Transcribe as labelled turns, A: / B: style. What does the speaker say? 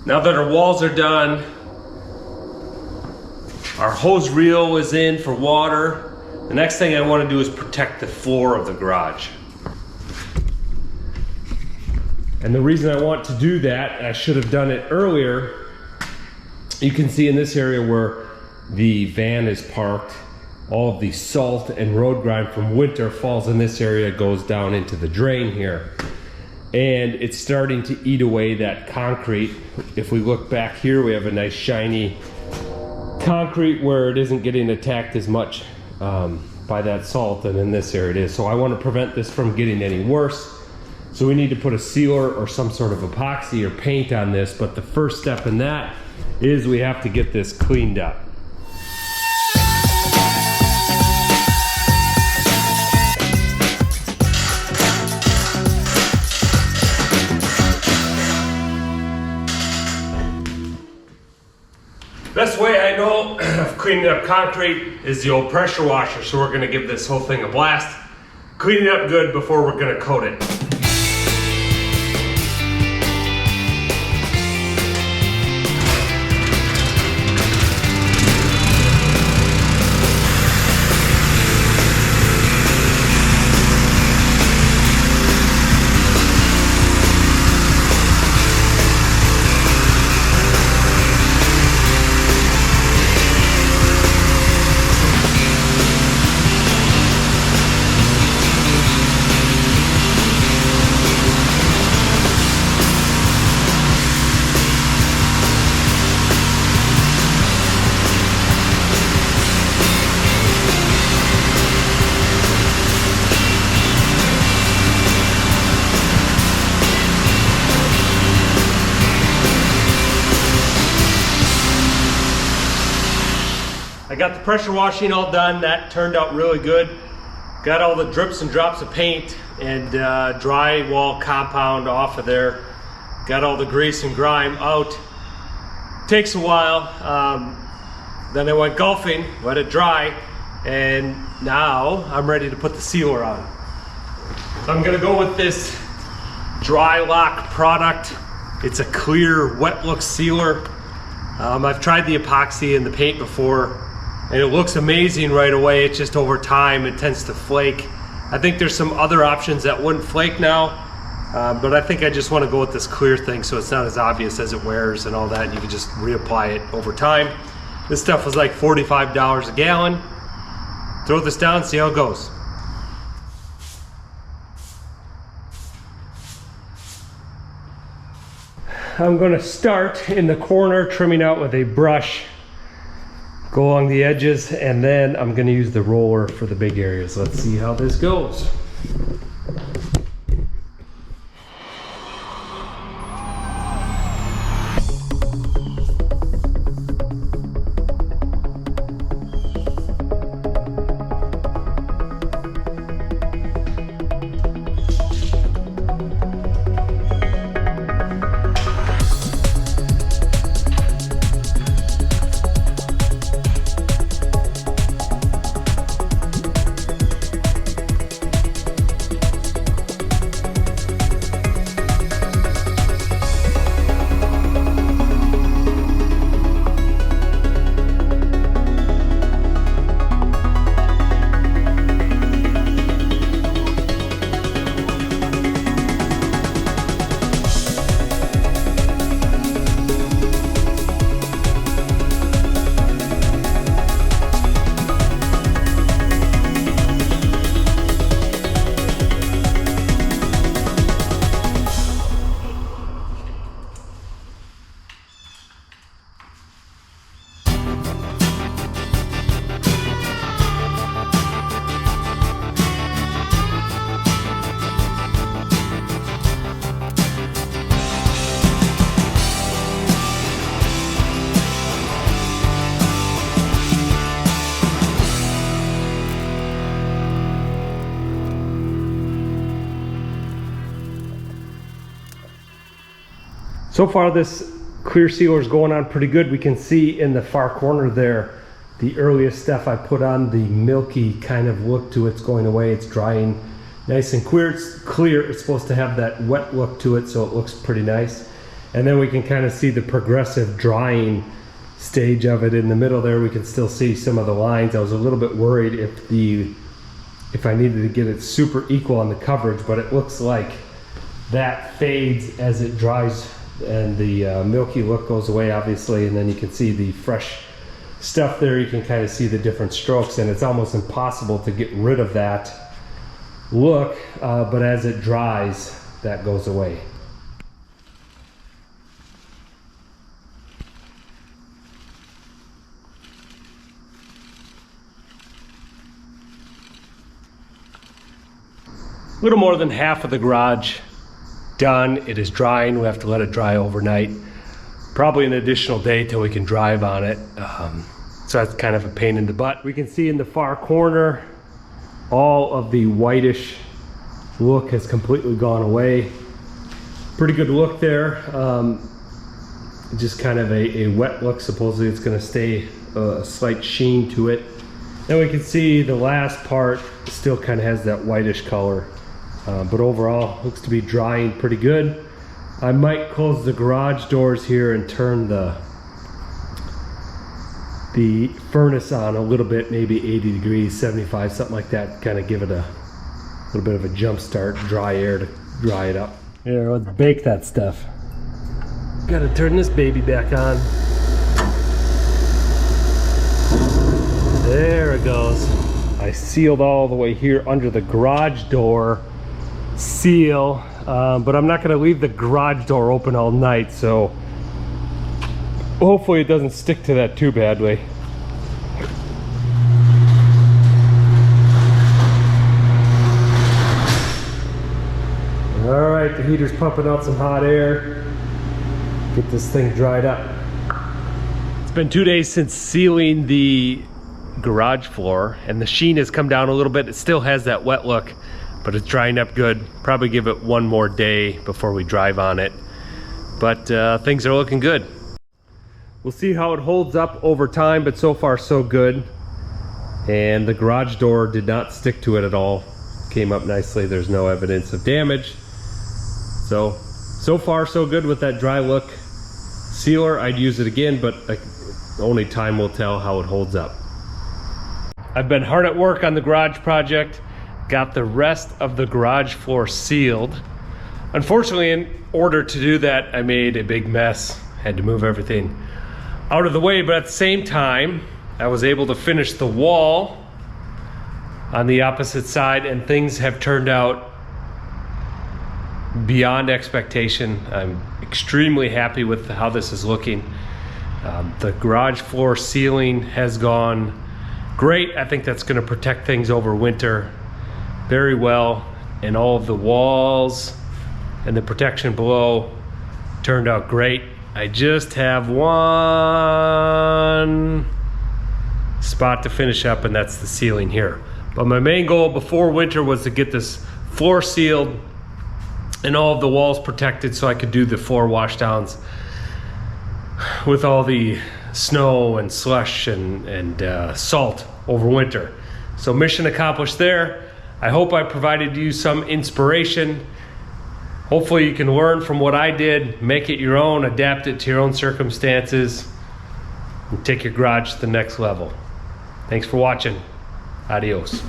A: Now that our walls are done, our hose reel is in for water. The next thing I want to do is protect the floor of the garage. And the reason I want to do that, and I should have done it earlier, you can see in this area where the van is parked, all of the salt and road grime from winter falls in this area, goes down into the drain here. And it's starting to eat away that concrete. If we look back here, we have a nice shiny concrete where it isn't getting attacked as much by that salt, and in this area it is. So I want to prevent this from getting any worse. So we need to put a sealer or some sort of epoxy or paint on this, but the first step in that is we have to get this cleaned up. Best way I know of cleaning up concrete is the old pressure washer, so we're gonna give this whole thing a blast. Clean it up good before we're gonna coat it. I got the pressure washing all done. That turned out really good. Got all the drips and drops of paint and drywall compound off of there. Got all the grease and grime out. Takes a while. Then I went golfing, let it dry, and now I'm ready to put the sealer on. So I'm gonna go with this DryLok product. It's a clear wet look sealer. I've tried the epoxy and the paint before, and it looks amazing right away. It's just over time it tends to flake. I think there's some other options that wouldn't flake now, but I think I just want to go with this clear thing so it's not as obvious as it wears and all that, and you can just reapply it over time. This stuff was like $45 a gallon. Throw this down, see how it goes. I'm going to start in the corner, trimming out with a brush. Go along the edges, and then I'm going to use the roller for the big areas. Let's see how this goes. So far this clear sealer is going on pretty good. We can see in the far corner there, the earliest stuff I put on, the milky kind of look to it's going away. It's drying nice and clear. It's supposed to have that wet look to it, so it looks pretty nice. And then we can kind of see the progressive drying stage of it. In the middle there, we can still see some of the lines. I was a little bit worried if I needed to get it super equal on the coverage, but it looks like that fades as it dries, and the milky look goes away, obviously, and then you can see the fresh stuff there. You can kind of see the different strokes, and it's almost impossible to get rid of that look, but as it dries, that goes away. A little more than half of the garage done. It is drying. We have to let it dry overnight. Probably an additional day till we can drive on it. So that's kind of a pain in the butt. We can see in the far corner, all of the whitish look has completely gone away. Pretty good look there. Just kind of a wet look. Supposedly it's going to stay a slight sheen to it. Then we can see the last part still kind of has that whitish color. But overall, looks to be drying pretty good. I might close the garage doors here and turn the furnace on a little bit, maybe 80 degrees, 75, something like that. Kind of give it a little bit of a jump start, dry air to dry it up. Here, let's bake that stuff. Gotta turn this baby back on. There it goes. I sealed all the way here under the garage door seal, but I'm not going to leave the garage door open all night, so hopefully it doesn't stick to that too badly. All right, the heater's pumping out some hot air. Get this thing dried up. It's been 2 days since sealing the garage floor, and the sheen has come down a little bit. It still has that wet look, but it's drying up good. Probably give it one more day before we drive on it, but things are looking good. We'll see how it holds up over time, but so far so good. And the garage door did not stick to it at all. Came up nicely. There's no evidence of damage. So far so good with that DryLok sealer. I'd use it again, but only time will tell how it holds up. I've been hard at work on the garage project. Got the rest of the garage floor sealed. Unfortunately, in order to do that, I made a big mess. Had to move everything out of the way, but at the same time, I was able to finish the wall on the opposite side, and things have turned out beyond expectation. I'm extremely happy with how this is looking. The garage floor ceiling has gone great. I think that's going to protect things over winter very well, and all of the walls and the protection below turned out great. I just have one spot to finish up, and that's the ceiling here. But my main goal before winter was to get this floor sealed and all of the walls protected so I could do the floor washdowns with all the snow and slush and salt over winter. So mission accomplished there. I hope I provided you some inspiration. Hopefully you can learn from what I did, make it your own, adapt it to your own circumstances, and take your garage to the next level. Thanks for watching. Adios.